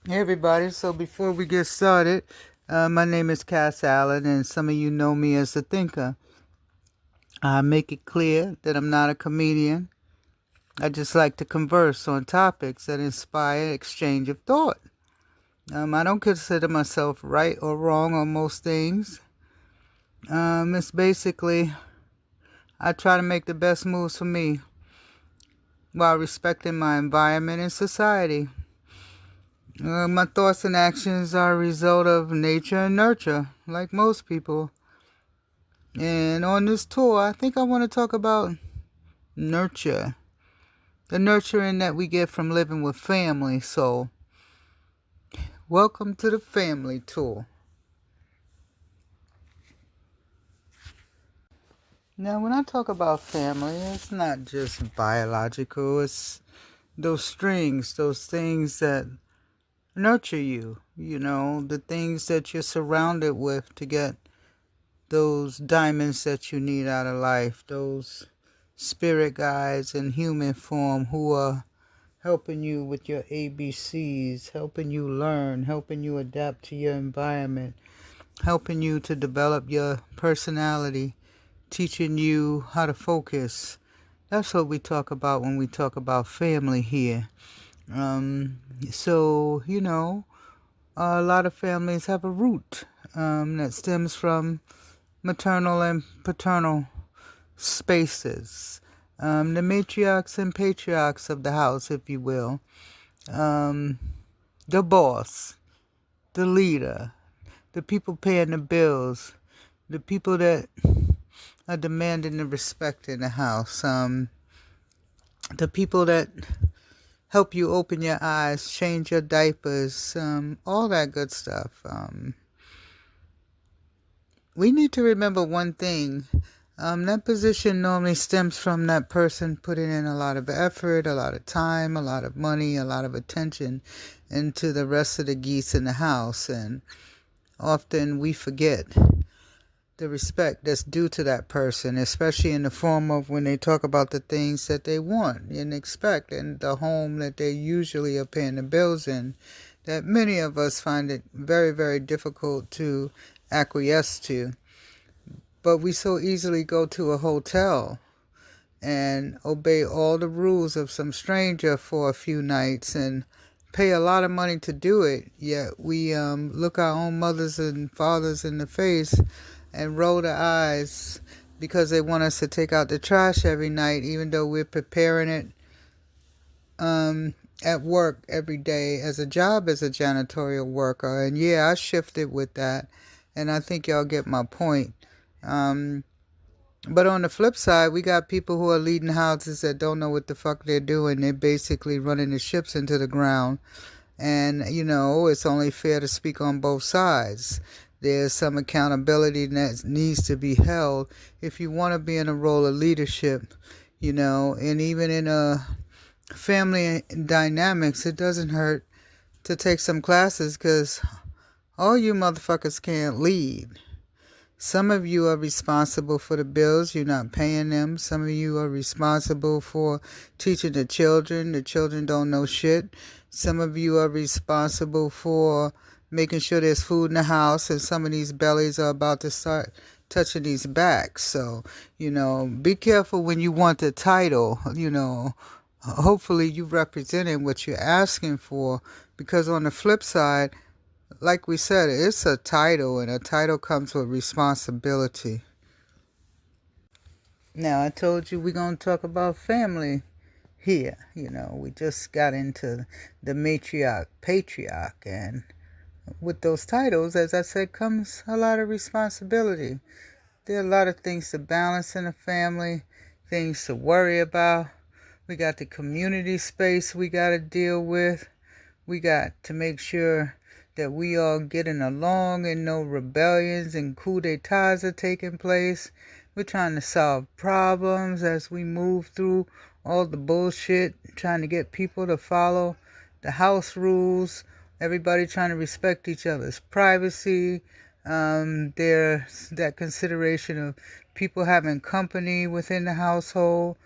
Hey everybody, so before we get started, my name is Cass Allen, and some of you know me as the thinker. I make it clear that I'm not a comedian. I just like to converse on topics that inspire exchange of thought. I don't consider myself right or wrong on most things. It's basically, I try to make the best moves for me while respecting my environment and society. My thoughts and actions are a result of nature and nurture, like most people. And on this tour, I think I want to talk about nurture. The nurturing that we get from living with family. So, welcome to the family tour. Now, when I talk about family, it's not just biological, it's those strings, those things that nurture you. The things that you're surrounded with to get those diamonds that you need out of life, those spirit guides in human form who are helping you with your ABCs, helping you learn, helping you adapt to your environment, helping you to develop your personality, teaching you how to focus. That's what we talk about when we talk about family here. So, a lot of families have a root that stems from maternal and paternal spaces. The matriarchs and patriarchs of the house, if you will. Um, the boss, the leader, the people paying the bills, the people that are demanding the respect in the house, the people that help you open your eyes, change your diapers, all that good stuff. We need to remember one thing. That position normally stems from that person putting in a lot of effort, a lot of time, a lot of money, a lot of attention into the rest of the geese in the house. And often we forget the respect that's due to that person, especially in the form of when they talk about the things that they want and expect and the home that they usually are paying the bills in, that many of us find it very, very difficult to acquiesce to. But we so easily go to a hotel and obey all the rules of some stranger for a few nights and pay a lot of money to do it, yet we look our own mothers and fathers in the face and roll the eyes because they want us to take out the trash every night, even though we're preparing it at work every day as a job as a janitorial worker. And yeah, I shifted with that, and I think y'all get my point. But on the flip side, we got people who are leading houses that don't know what the fuck they're doing. They're basically running the ships into the ground. And, it's only fair to speak on both sides. There's some accountability that needs to be held if you want to be in a role of leadership, and even in a family dynamics, it doesn't hurt to take some classes because all you motherfuckers can't lead. Some of you are responsible for the bills. You're not paying them. Some of you are responsible for teaching the children. The children don't know shit. Some of you are responsible for making sure there's food in the house, and some of these bellies are about to start touching these backs. So, be careful when you want the title. Hopefully you representing what you're asking for, because on the flip side, like we said, it's a title, and a title comes with responsibility. Now, I told you we're going to talk about family here. We just got into the matriarch, patriarch, and with those titles, as I said, comes a lot of responsibility. There are a lot of things to balance in a family, things to worry about. We got the community space we got to deal with. We got to make sure that we all getting along and no rebellions and coups d'etats are taking place. We're trying to solve problems as we move through all the bullshit, trying to get people to follow the house rules. Everybody trying to respect each other's privacy. There's that consideration of people having company within the household.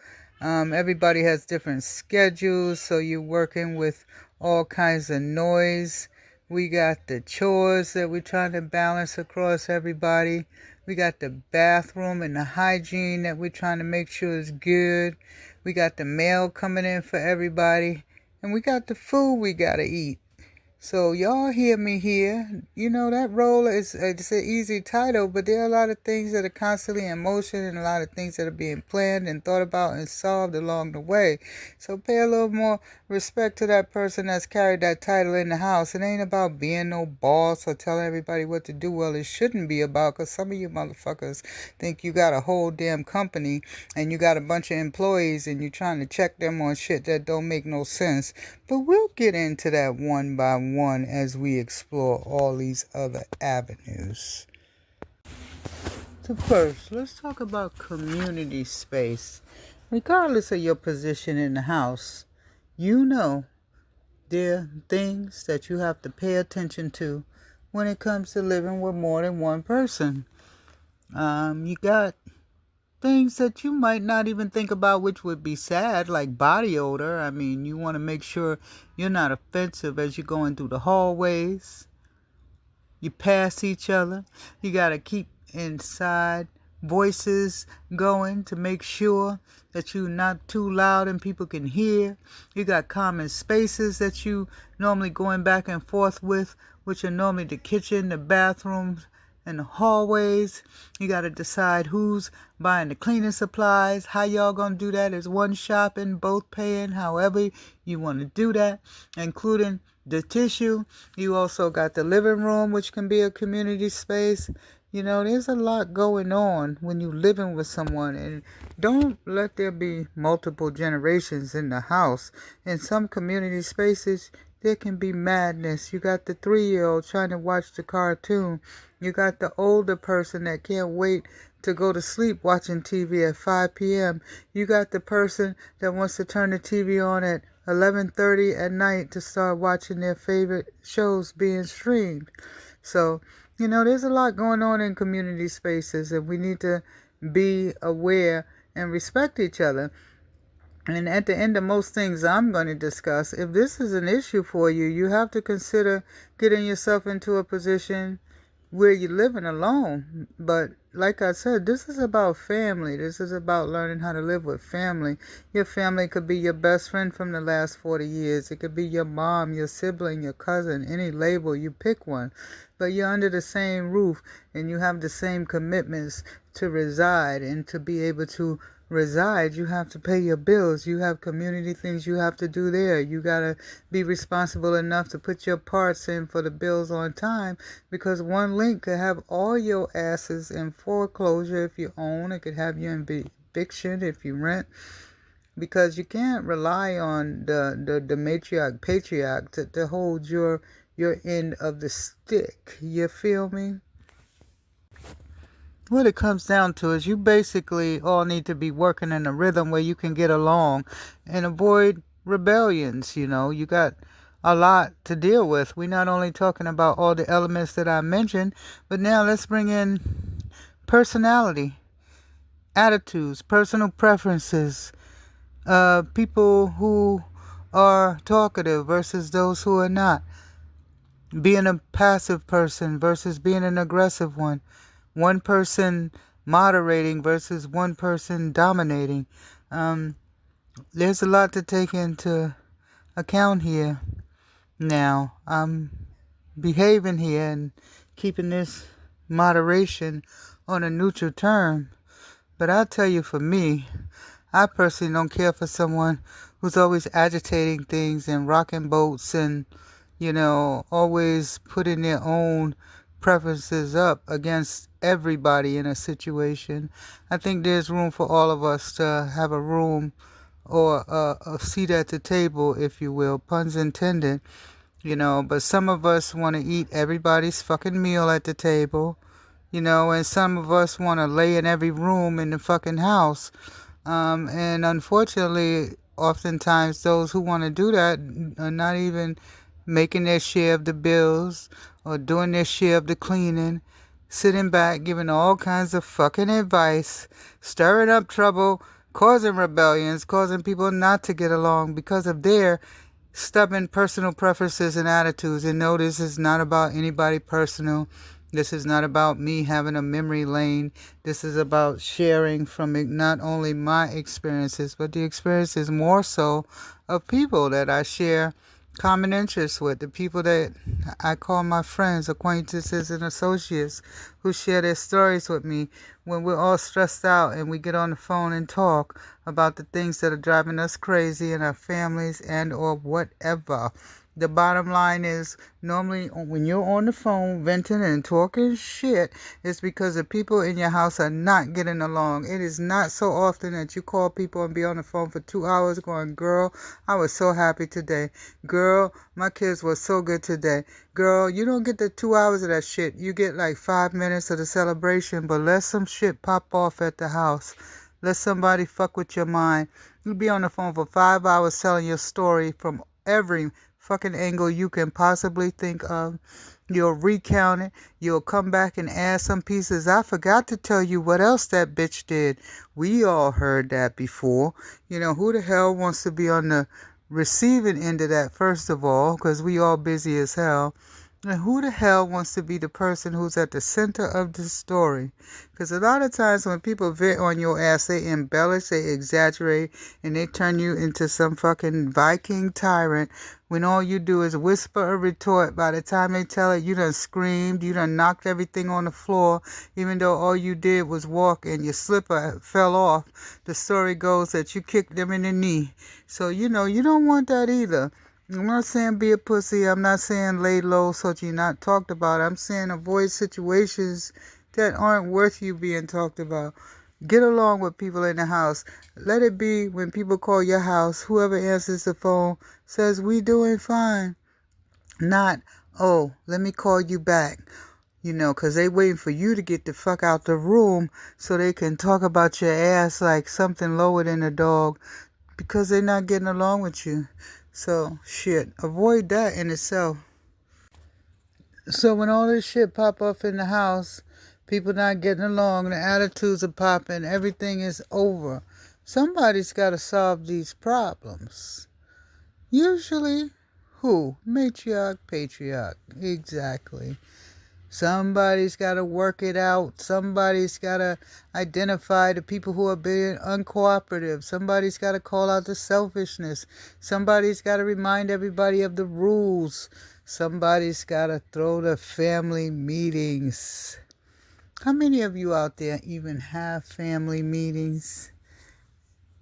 Everybody has different schedules, so you're working with all kinds of noise. We got the chores that we're trying to balance across everybody. We got the bathroom and the hygiene that we're trying to make sure is good. We got the mail coming in for everybody. And we got the food we gotta eat. So y'all hear me here. You know, that role is, it's an easy title, but there are a lot of things that are constantly in motion and a lot of things that are being planned and thought about and solved along the way. So pay a little more respect to that person that's carried that title in the house. It ain't about being no boss or telling everybody what to do. Well, it shouldn't be about, because some of you motherfuckers think you got a whole damn company and you got a bunch of employees and you're trying to check them on shit that don't make no sense. But we'll get into that one by one as we explore all these other avenues. So first, let's talk about community space. Regardless of your position in the house, you know there are things that you have to pay attention to when it comes to living with more than one person. You got things that you might not even think about, which would be sad, like body odor. I mean, you want to make sure you're not offensive as you're going through the hallways. You pass each other. You got to keep inside voices going to make sure that you're not too loud and people can hear. You got common spaces that you normally going back and forth with, which are normally the kitchen, the bathrooms, and the hallways. You got to decide who's buying the cleaning supplies. How y'all gonna do that? Is one shopping, both paying, however you want to do that, including the tissue. You also got the living room, which can be a community space. You know, there's a lot going on when you're living with someone, and don't let there be multiple generations in the house. In some community spaces, there can be madness. You got the 3-year-old trying to watch the cartoon. You got the older person that can't wait to go to sleep watching TV at 5 p.m. You got the person that wants to turn the TV on at 11:30 at night to start watching their favorite shows being streamed. So, you know, there's a lot going on in community spaces, and we need to be aware and respect each other. And at the end of most things I'm going to discuss, if this is an issue for you, you have to consider getting yourself into a position where you're living alone. But like I said, this is about family. This is about learning how to live with family. Your family could be your best friend from the last 40 years. It could be your mom, your sibling, your cousin, any label, you pick one. But you're under the same roof and you have the same commitments to reside, and to be able to reside, you have to pay your bills. You have community things you have to do there. You got to be responsible enough to put your parts in for the bills on time, because one link could have all your asses in foreclosure if you own. It could have you in eviction if you rent, because you can't rely on the matriarch, patriarch to hold your end of the stick. You feel me? What it comes down to is you basically all need to be working in a rhythm where you can get along and avoid rebellions. You know, you got a lot to deal with. We're not only talking about all the elements that I mentioned, but now let's bring in personality, attitudes, personal preferences, people who are talkative versus those who are not, being a passive person versus being an aggressive one person moderating versus one person dominating. There's a lot to take into account here. Now, I'm behaving here and keeping this moderation on a neutral term. But I'll tell you, for me, I personally don't care for someone who's always agitating things and rocking boats and, you know, always putting their own preferences up against everybody in a situation. I think there's room for all of us to have a room or a seat at the table, if you will, puns intended, you know, but some of us want to eat everybody's fucking meal at the table, you know, and some of us want to lay in every room in the fucking house. And unfortunately, oftentimes those who want to do that are not even making their share of the bills or doing their share of the cleaning, sitting back, giving all kinds of fucking advice, stirring up trouble, causing rebellions, causing people not to get along because of their stubborn personal preferences and attitudes. And no, this is not about anybody personal. This is not about me having a memory lane. This is about sharing from not only my experiences, but the experiences more so of people that I share common interests with, the people that I call my friends, acquaintances, and associates who share their stories with me when we're all stressed out and we get on the phone and talk about the things that are driving us crazy in our families and or whatever. The bottom line is, normally when you're on the phone venting and talking shit, it's because the people in your house are not getting along. It is not so often that you call people and be on the phone for 2 hours going, girl, I was so happy today. Girl, my kids were so good today. Girl, you don't get the 2 hours of that shit. You get like 5 minutes of the celebration, but let some shit pop off at the house. Let somebody fuck with your mind. You be on the phone for 5 hours telling your story from every fucking angle you can possibly think of. You'll recount it. You'll come back and add some pieces. I forgot to tell you what else that bitch did. We all heard that before. You know, who the hell wants to be on the receiving end of that, first of all, because we all busy as hell. And who the hell wants to be the person who's at the center of the story? Because a lot of times when people vent on your ass, they embellish, they exaggerate, and they turn you into some fucking Viking tyrant when all you do is whisper a retort. By the time they tell it, you done screamed, you done knocked everything on the floor, even though all you did was walk and your slipper fell off. The story goes that you kicked them in the knee. So, you know, you don't want that either. I'm not saying be a pussy. I'm not saying lay low so that you're not talked about. I'm saying avoid situations that aren't worth you being talked about. Get along with people in the house. Let it be when people call your house, whoever answers the phone says, we doing fine. Not, oh, let me call you back. You know, because they waiting for you to get the fuck out the room so they can talk about your ass like something lower than a dog because they're not getting along with you. So, shit, avoid that in itself. So when all this shit pop up in the house, people not getting along, the attitudes are popping, everything is over. Somebody's got to solve these problems. Usually, who? Matriarch, patriarch. Exactly. Somebody's got to work it out. Somebody's got to identify the people who are being uncooperative. Somebody's got to call out the selfishness. Somebody's got to remind everybody of the rules. Somebody's got to throw the family meetings. How many of you out there even have family meetings?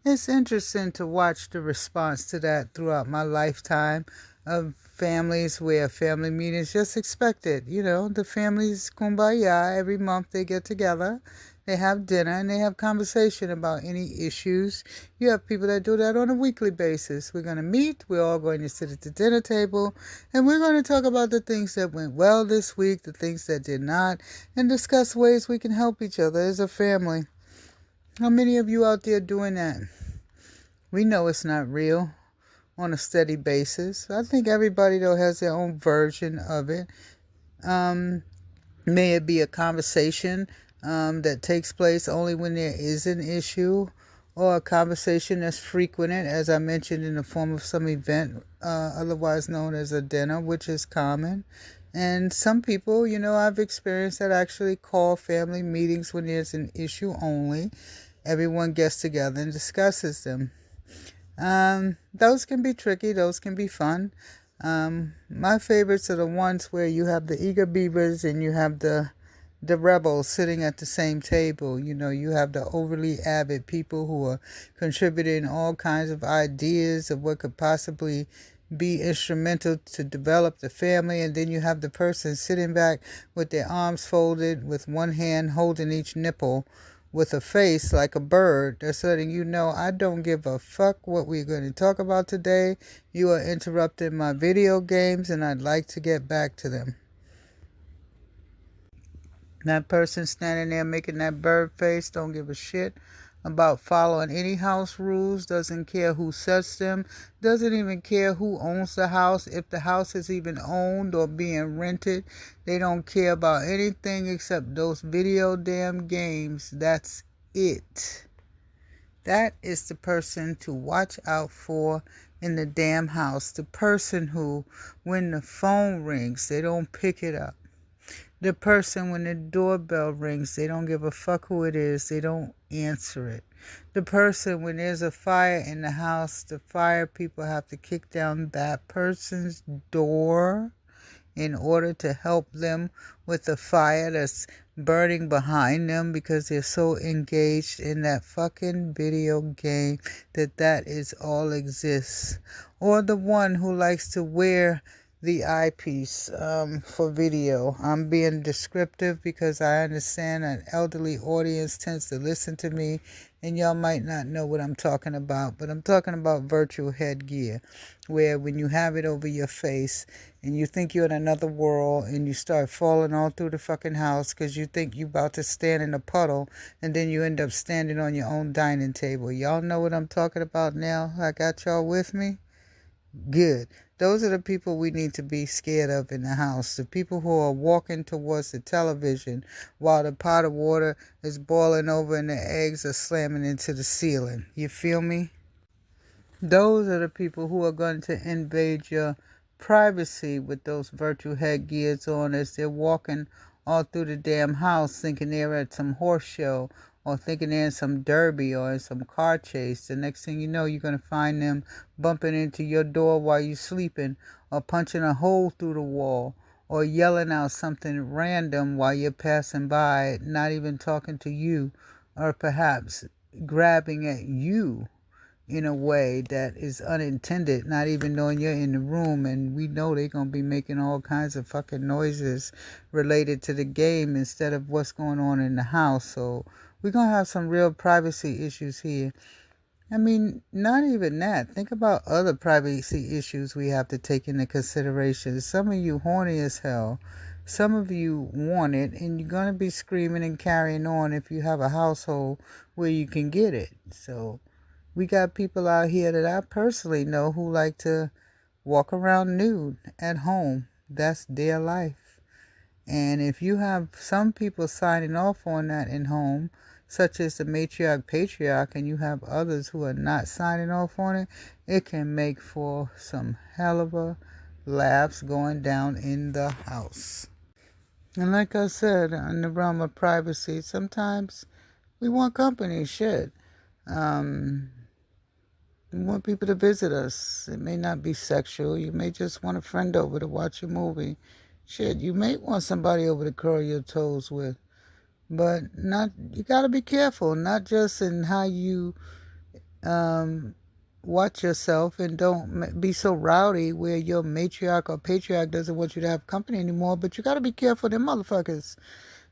It's interesting to watch the response to that throughout my lifetime of families where family meetings just expected. You know, the families kumbaya. Every month they get together, they have dinner, and they have conversation about any issues. You have people that do that on a weekly basis. We're going to meet, we're all going to sit at the dinner table, and we're going to talk about the things that went well this week, the things that did not, and discuss ways we can help each other as a family. How many of you out there doing that? We know it's not real on a steady basis. I think everybody, though, has their own version of it. May it be a conversation that takes place only when there is an issue, or a conversation that's frequented, as I mentioned, in the form of some event, otherwise known as a dinner, which is common. And some people, you know, I've experienced that actually call family meetings when there's an issue only. Everyone gets together and discusses them. Those can be tricky. Those can be fun. My favorites are the ones where you have the eager beavers and you have the rebels sitting at the same table. You know, you have the overly avid people who are contributing all kinds of ideas of what could possibly be instrumental to develop the family, and then you have the person sitting back with their arms folded, with one hand holding each nipple, with a face like a bird. That's letting you know, I don't give a fuck what we're going to talk about today. You are interrupting my video games and I'd like to get back to them. That person standing there making that bird face don't give a shit about following any house rules, doesn't care who sets them, doesn't even care who owns the house, if the house is even owned or being rented. They don't care about anything except those video damn games. That's it. That is the person to watch out for in the damn house. The person who, when the phone rings, they don't pick it up. The person, when the doorbell rings, they don't give a fuck who it is, they don't answer it. The person, when there's a fire in the house, the fire people have to kick down that person's door in order to help them with the fire that's burning behind them because they're so engaged in that fucking video game that is all exists. Or the one who likes to wear the eyepiece for video. I'm being descriptive because I understand an elderly audience tends to listen to me and y'all might not know what I'm talking about, but I'm talking about virtual headgear, where when you have it over your face and you think you're in another world and you start falling all through the fucking house because you think you about to stand in a puddle and then you end up standing on your own dining table. Y'all know what I'm talking about now? I got y'all with me? Good. Those are the people we need to be scared of in the house. The people who are walking towards the television while the pot of water is boiling over and the eggs are slamming into the ceiling. You feel me? Those are the people who are going to invade your privacy with those virtual headgears on as they're walking all through the damn house thinking they're at some horse show or thinking they're in some derby or in some car chase. The next thing you know, you're going to find them bumping into your door while you're sleeping or punching a hole through the wall or yelling out something random while you're passing by, not even talking to you, or perhaps grabbing at you in a way that is unintended, not even knowing you're in the room, and we know they're going to be making all kinds of fucking noises related to the game instead of what's going on in the house. So we're going to have some real privacy issues here. I mean, not even that. Think about other privacy issues we have to take into consideration. Some of you horny as hell. Some of you want it, and you're going to be screaming and carrying on if you have a household where you can get it. So we got people out here that I personally know who like to walk around nude at home. That's their life. And if you have some people signing off on that in home, such as the matriarch, patriarch, and you have others who are not signing off on it, it can make for some hell of a laughs going down in the house. And like I said, in the realm of privacy, sometimes we want company, shit. We want people to visit us. It may not be sexual. You may just want a friend over to watch a movie. Shit, you may want somebody over to curl your toes with. But not. You got to be careful, not just in how you watch yourself, and don't be so rowdy where your matriarch or patriarch doesn't want you to have company anymore. But you got to be careful of them motherfuckers,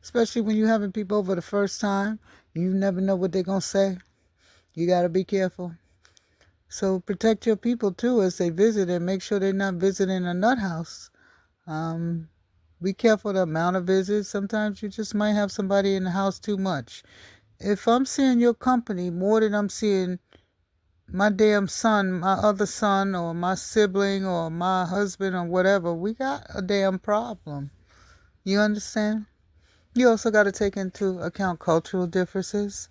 especially when you're having people over the first time. You never know what they're going to say. You got to be careful. So protect your people too as they visit, and make sure they're not visiting a nut house. Be careful the amount of visits. Sometimes you just might have somebody in the house too much. If I'm seeing your company more than I'm seeing my damn son, my other son, or my sibling, or my husband, or whatever, we got a damn problem. You understand? You also got to take into account cultural differences.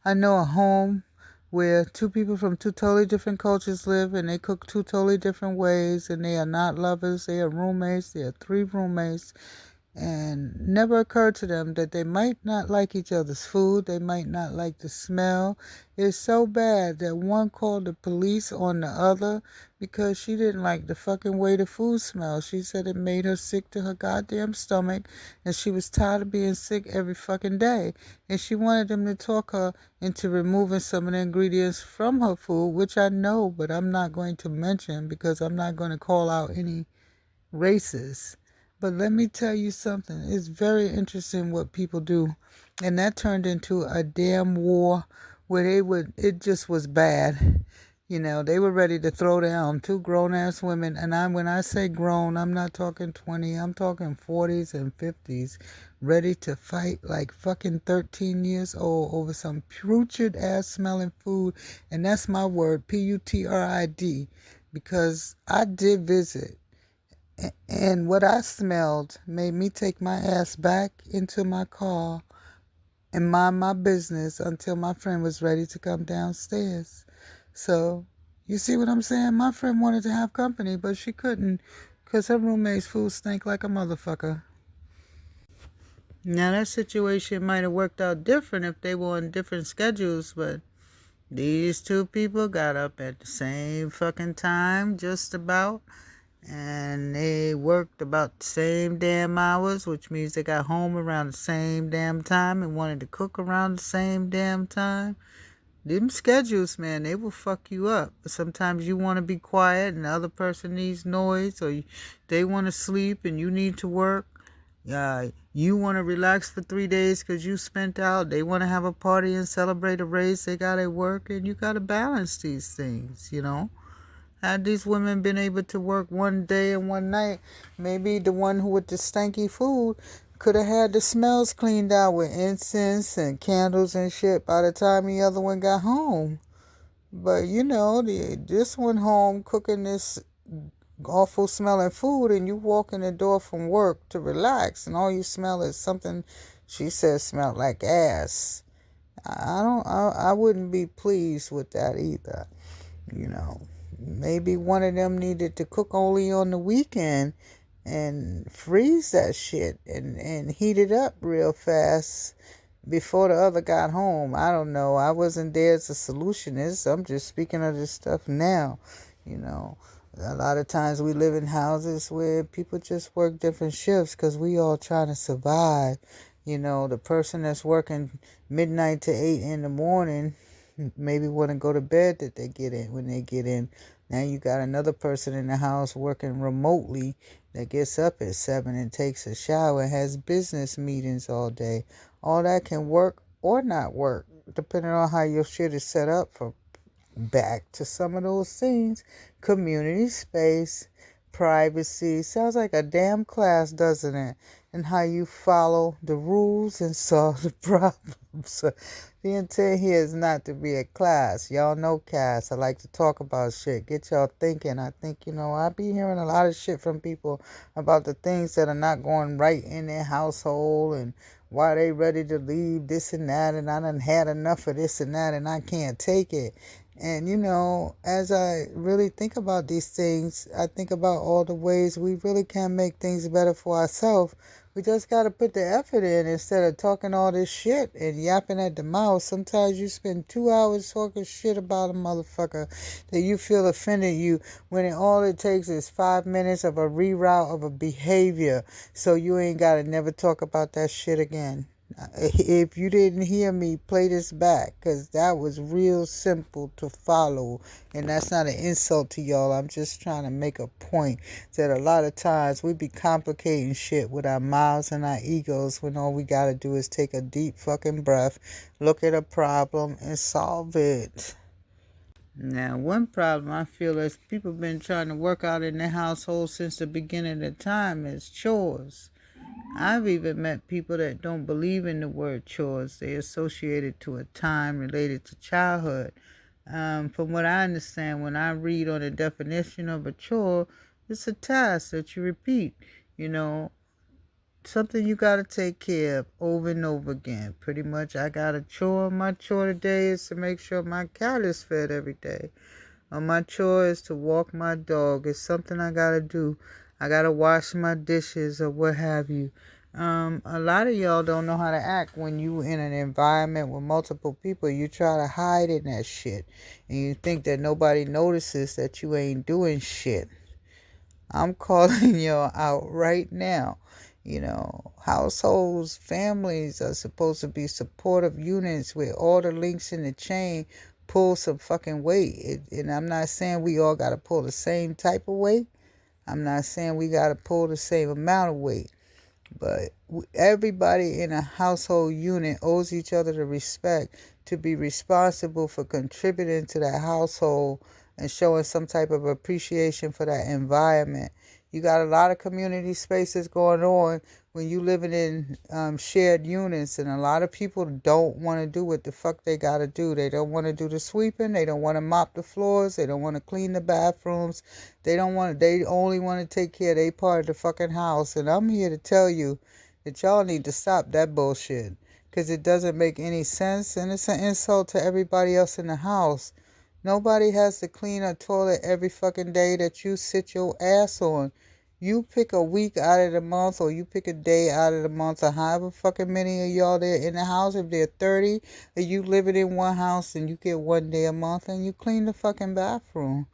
I know a home where two people from two totally different cultures live and they cook two totally different ways, and they are not lovers, they are roommates, they are three roommates, and never occurred to them that they might not like each other's food, they might not like the smell. It's so bad that one called the police on the other because she didn't like the fucking way the food smelled. She said it made her sick to her goddamn stomach, and she was tired of being sick every fucking day. And she wanted them to talk her into removing some of the ingredients from her food, which I know, but I'm not going to mention because I'm not going to call out any races. But let me tell you something. It's very interesting what people do. And that turned into a damn war where it just was bad. You know, they were ready to throw down two grown-ass women. And when I say grown, I'm not talking 20. I'm talking 40s and 50s. Ready to fight like fucking 13 years old over some putrid-ass smelling food. And that's my word, Putrid. Because I did visit. And what I smelled made me take my ass back into my car and mind my business until my friend was ready to come downstairs. So You see what I'm saying? My friend wanted to have company, but she couldn't because her roommate's food stank like a motherfucker. Now, that situation might have worked out different if they were on different schedules, but these two people got up at the same fucking time, just about, and they worked about the same damn hours, which means they got home around the same damn time and wanted to cook around the same damn time. Them schedules, man, they will fuck you up. Sometimes you want to be quiet and the other person needs noise, or they want to sleep and you need to work. You want to relax for 3 days because you spent out. They want to have a party and celebrate a race they got at work, and you got to balance these things, you know. Had these women been able to work one day and one night, maybe the one who with the stanky food could have had the smells cleaned out with incense and candles and shit by the time the other one got home. But you know, this one home cooking this awful smelling food, and you walk in the door from work to relax, and all you smell is something she says smelled like ass. I wouldn't be pleased with that either. You know, maybe one of them needed to cook only on the weekend and freeze that shit and heat it up real fast before the other got home. I don't know. I wasn't there as a solutionist. I'm just speaking of this stuff now. You know, a lot of times we live in houses where people just work different shifts because we all trying to survive. You know, the person that's working midnight to 8 in the morning maybe want to go to bed that they get in when they get in. Now you got another person in the house working remotely that gets up at 7 and takes a shower and has business meetings all day. All that can work or not work, depending on how your shit is set up. For back to some of those things, community space, privacy, sounds like a damn class, doesn't it? And how you follow the rules and solve the problems. The intent here is not to be a class. Y'all know class. I like to talk about shit. Get y'all thinking. I think, you know, I be hearing a lot of shit from people about the things that are not going right in their household and why they ready to leave this and that, and I done had enough of this and that and I can't take it. And, you know, as I really think about these things, I think about all the ways we really can make things better for ourselves. We just got to put the effort in instead of talking all this shit and yapping at the mouth. Sometimes you spend 2 hours talking shit about a motherfucker that you feel offended you when all it takes is 5 minutes of a reroute of a behavior so you ain't got to never talk about that shit again. If you didn't hear me, play this back because that was real simple to follow, and that's not an insult to y'all. I'm just trying to make a point that a lot of times we be complicating shit with our mouths and our egos when all we gotta do is take a deep fucking breath, look at a problem, and solve it. Now, one problem I feel as people been trying to work out in their household since the beginning of time is chores. I've even met people that don't believe in the word chores. They associate it to a time related to childhood. From what I understand, when I read on the definition of a chore, it's a task that you repeat. You know, something you got to take care of over and over again. Pretty much, I got a chore. My chore today is to make sure my cat is fed every day. My chore is to walk my dog. It's something I gotta do. I gotta wash my dishes or what have you. A lot of y'all don't know how to act when you in an environment with multiple people. You try to hide in that shit. And you think that nobody notices that you ain't doing shit. I'm calling y'all out right now. You know, households, families are supposed to be supportive units where all the links in the chain pull some fucking weight. And I'm not saying we all got to pull the same type of weight. I'm not saying we got to pull the same amount of weight. But everybody in a household unit owes each other the respect to be responsible for contributing to that household and showing some type of appreciation for that environment. You got a lot of community spaces going on when you living in shared units, and a lot of people don't want to do what the fuck they got to do. They don't want to do the sweeping. They don't want to mop the floors. They don't want to clean the bathrooms. They only want to take care of their part of the fucking house. And I'm here to tell you that y'all need to stop that bullshit because it doesn't make any sense, and it's an insult to everybody else in the house. Nobody has to clean a toilet every fucking day that you sit your ass on. You pick a week out of the month, or you pick a day out of the month, or however fucking many of y'all there in the house. If there are 30 and you living in one house, and you get one day a month and you clean the fucking bathroom.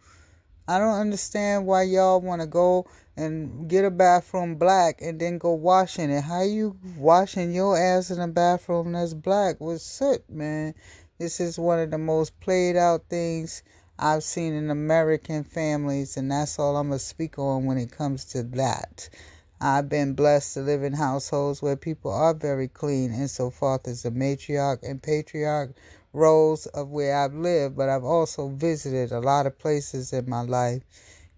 I don't understand why y'all want to go and get a bathroom black and then go washing it. How you washing your ass in a bathroom that's black with soot, man? This is one of the most played out things I've seen in American families, and that's all I'm going to speak on when it comes to that. I've been blessed to live in households where people are very clean insofar as the matriarch and patriarch roles of where I've lived, but I've also visited a lot of places in my life,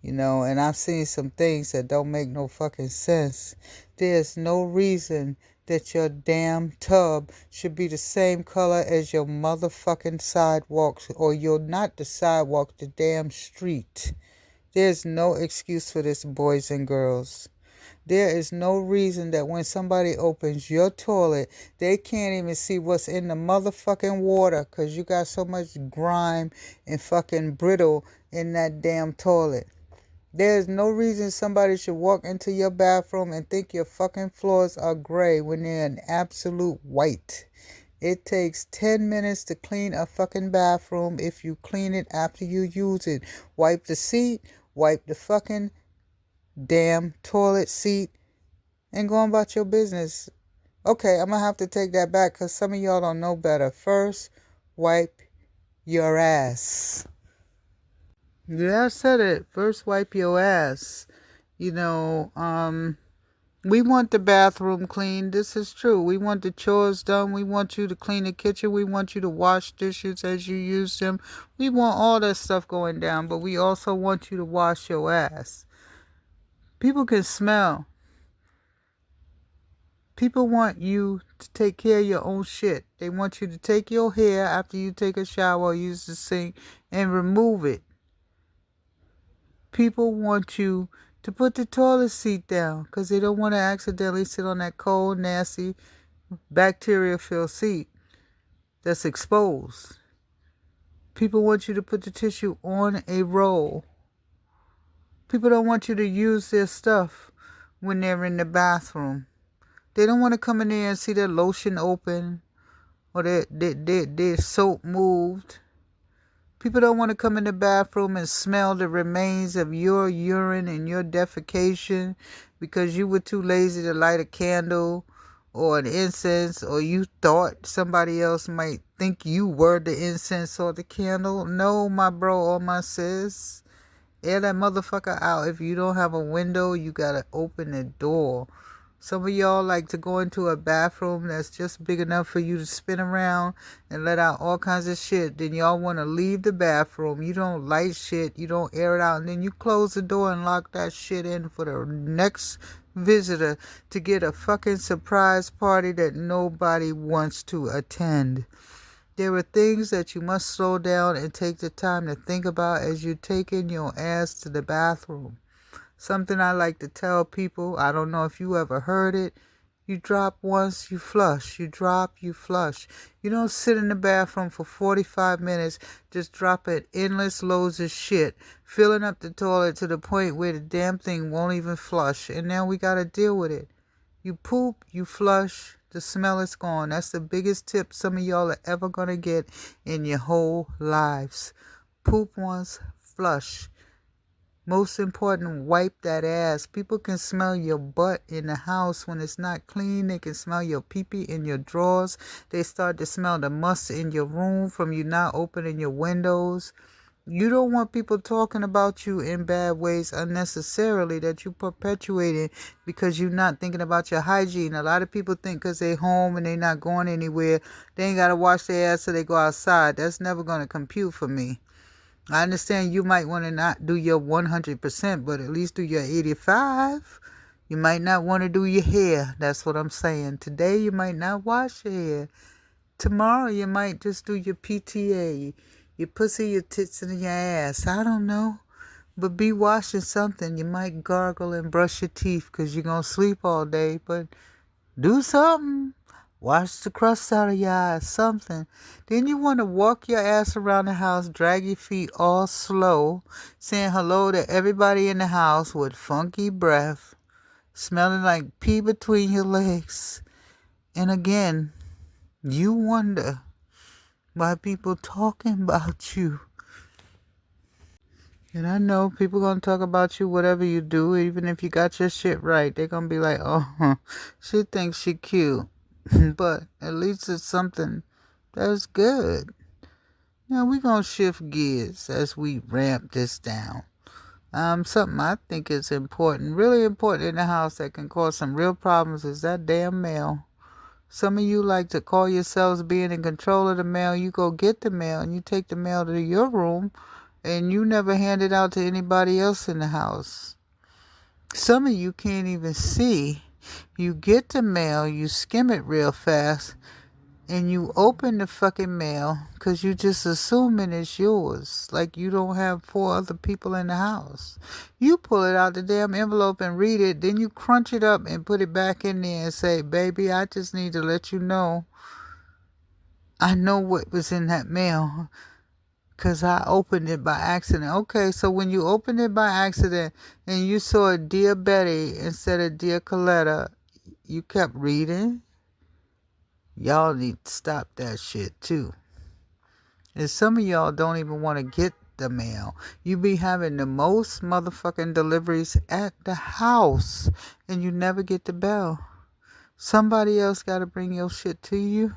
and I've seen some things that don't make no fucking sense. There's no reason that your damn tub should be the same color as your motherfucking sidewalks, or you're not the sidewalk, the damn street. There's no excuse for this, boys and girls. There is no reason that when somebody opens your toilet, they can't even see what's in the motherfucking water because you got so much grime and fucking brittle in that damn toilet. There's no reason somebody should walk into your bathroom and think your fucking floors are gray when they're an absolute white. It takes 10 minutes to clean a fucking bathroom if you clean it after you use it. Wipe the seat, wipe the fucking damn toilet seat, and go about your business. Okay, I'm going to have to take that back because some of y'all don't know better. First, wipe your ass. Yeah, I said it. First, wipe your ass. We want the bathroom clean. This is true. We want the chores done. We want you to clean the kitchen. We want you to wash dishes as you use them. We want all that stuff going down, but we also want you to wash your ass. People can smell. People want you to take care of your own shit. They want you to take your hair after you take a shower or use the sink and remove it. People want you to put the toilet seat down because they don't want to accidentally sit on that cold, nasty, bacteria-filled seat that's exposed. People want you to put the tissue on a roll. People don't want you to use their stuff when they're in the bathroom. They don't want to come in there and see their lotion open or their soap moved. People don't want to come in the bathroom and smell the remains of your urine and your defecation because you were too lazy to light a candle or an incense, or you thought somebody else might think you were the incense or the candle. No, my bro or my sis. Air that motherfucker out. If you don't have a window, you gotta open the door. Some of y'all like to go into a bathroom that's just big enough for you to spin around and let out all kinds of shit. Then y'all want to leave the bathroom. You don't light shit. You don't air it out. And then you close the door and lock that shit in for the next visitor to get a fucking surprise party that nobody wants to attend. There are things that you must slow down and take the time to think about as you take in your ass to the bathroom. Something I like to tell people, I don't know if you ever heard it. You drop once, you flush. You drop, you flush. You don't sit in the bathroom for 45 minutes just dropping endless loads of shit, filling up the toilet to the point where the damn thing won't even flush. And now we got to deal with it. You poop, you flush, the smell is gone. That's the biggest tip some of y'all are ever going to get in your whole lives. Poop once, flush. Most important, wipe that ass. People can smell your butt in the house when it's not clean. They can smell your pee-pee in your drawers. They start to smell the must in your room from you not opening your windows. You don't want people talking about you in bad ways unnecessarily that you perpetuating because you're not thinking about your hygiene. A lot of people think because they home and they not going anywhere, they ain't got to wash their ass till they go outside. That's never going to compute for me. I understand you might want to not do your 100%, but at least do your 85. You might not want to do your hair. That's what I'm saying. Today you might not wash your hair. Tomorrow you might just do your PTA, your pussy, your tits, and your ass. I don't know. But be washing something. You might gargle and brush your teeth because you're going to sleep all day. But do something. wash the crust out of your eyes, something. Then you want to walk your ass around the house, drag your feet all slow, saying hello to everybody in the house with funky breath, smelling like pee between your legs. And again, you wonder why people talking about you. And I know people gonna talk about you whatever you do, even if you got your shit right. They're gonna be like, oh, she thinks she cute. But at least it's something that's good. Now we gonna shift gears as we ramp this down. Something I think is important, really important in the house that can cause some real problems is that damn mail. Some of you like to call yourselves being in control of the mail. You go get the mail and you take the mail to your room and you never hand it out to anybody else in the house. Some of you can't even see. You get the mail, you skim it real fast, and you open the fucking mail because you just assuming it's yours. Like you don't have four other people in the house. You pull it out the damn envelope and read it, then you crunch it up and put it back in there and say, baby, I just need to let you know I know what was in that mail because I opened it by accident. Okay, so when you opened it by accident and you saw Dear Betty instead of Dear Coletta, you kept reading? Y'all need to stop that shit too. And some of y'all don't even want to get the mail. You be having the most motherfucking deliveries at the house and you never get the bell. Somebody else got to bring your shit to you.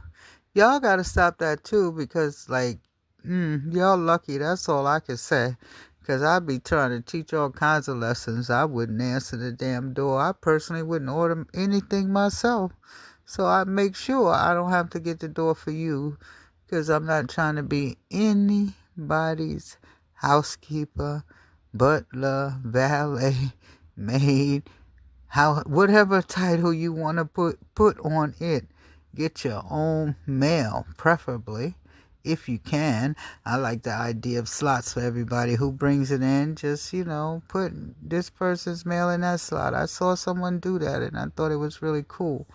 Y'all got to stop that too because, like, y'all lucky. That's all I can say. Because I be trying to teach all kinds of lessons. I wouldn't answer the damn door. I personally wouldn't order anything myself. So I make sure I don't have to get the door for you because I'm not trying to be anybody's housekeeper, butler, valet, maid, whatever title you want to put on it. Get your own mail, preferably, if you can. I like the idea of slots for everybody who brings it in. Just, put this person's mail in that slot. I saw someone do that, and I thought it was really cool.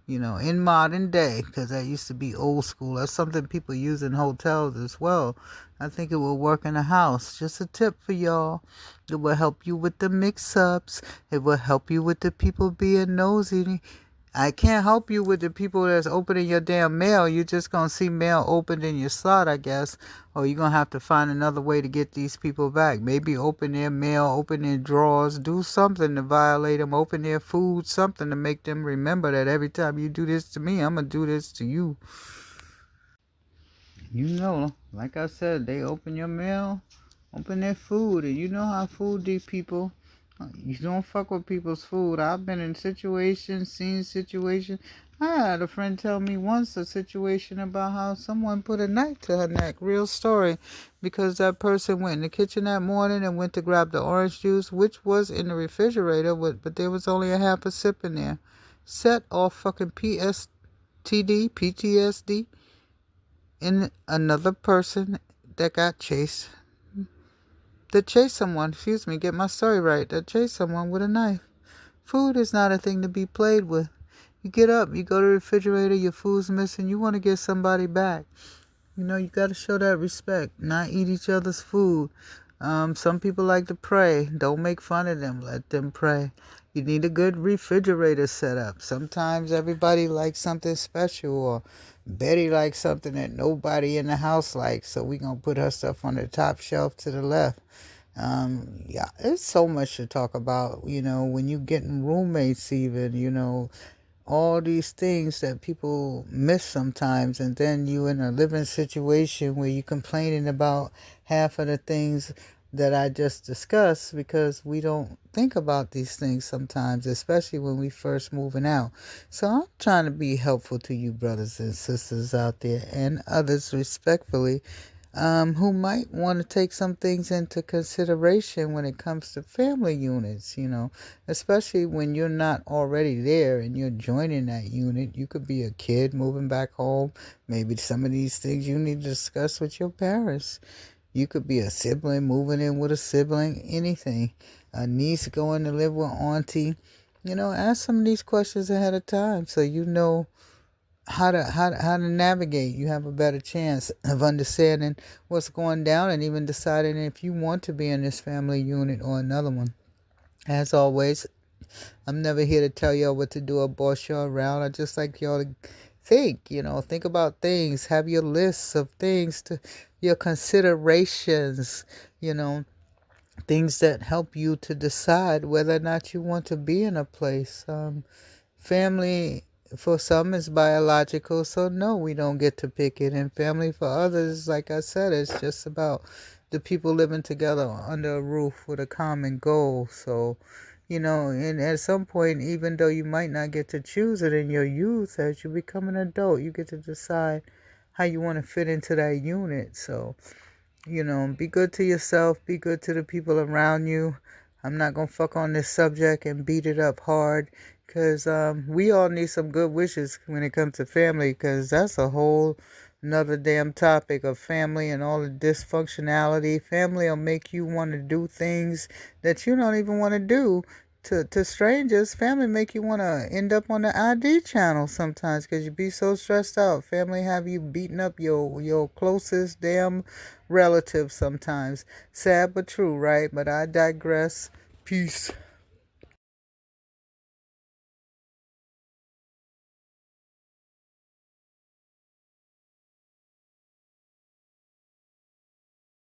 In modern day, because that used to be old school. That's something people use in hotels as well. I think it will work in a house. Just a tip for y'all. It will help you with the mix-ups. It will help you with the people being nosy. I can't help you with the people that's opening your damn mail. You're just going to see mail opened in your slot, I guess. Or you're going to have to find another way to get these people back. Maybe open their mail, open their drawers, do something to violate them, open their food, something to make them remember that every time you do this to me, I'm going to do this to you. Like I said, they open your mail, open their food, and you know how food these people. You don't fuck with people's food. I've been in situations, seen situations. I had a friend tell me once a situation about how someone put a knife to her neck. Real story. Because that person went in the kitchen that morning and went to grab the orange juice, which was in the refrigerator, but there was only a half a sip in there. Set off fucking PTSD, in another person that got chased. That chased someone, get my story right. That chased someone with a knife. Food is not a thing to be played with. You get up, you go to the refrigerator, your food's missing, you want to get somebody back. You got to show that respect, not eat each other's food. Some people like to pray. Don't make fun of them. Let them pray. You need a good refrigerator setup. Sometimes everybody likes something special, or Betty likes something that nobody in the house likes, so we going to put her stuff on the top shelf to the left. Yeah, it's so much to talk about, when you getting roommates even, all these things that people miss sometimes, and then you in a living situation where you complaining about half of the things that I just discussed because we don't think about these things sometimes, especially when we first moving out. So I'm trying to be helpful to you brothers and sisters out there and others respectfully, who might want to take some things into consideration when it comes to family units, especially when you're not already there and you're joining that unit. You could be a kid moving back home. Maybe some of these things you need to discuss with your parents. You could be a sibling moving in with a sibling, anything. A niece going to live with auntie. Ask some of these questions ahead of time so you know how to navigate. You have a better chance of understanding what's going down and even deciding if you want to be in this family unit or another one. As always, I'm never here to tell y'all what to do or boss y'all around. I just like y'all to think about things, have your lists of things to your considerations, you know, things that help you to decide whether or not you want to be in a place. Family for some is biological, so no, we don't get to pick it. And family for others, like I said, it's just about the people living together under a roof with a common goal. So, and at some point, even though you might not get to choose it in your youth, as you become an adult, you get to decide how you want to fit into that unit. So, be good to yourself, be good to the people around you. I'm not going to fuck on this subject and beat it up hard because we all need some good wishes when it comes to family, because that's a whole another damn topic of family and all the dysfunctionality. Family will make you want to do things that you don't even want to do to strangers. Family make you want to end up on the ID channel sometimes because you be so stressed out. Family have you beating up your closest damn relative sometimes. Sad but true, right? But I digress. Peace.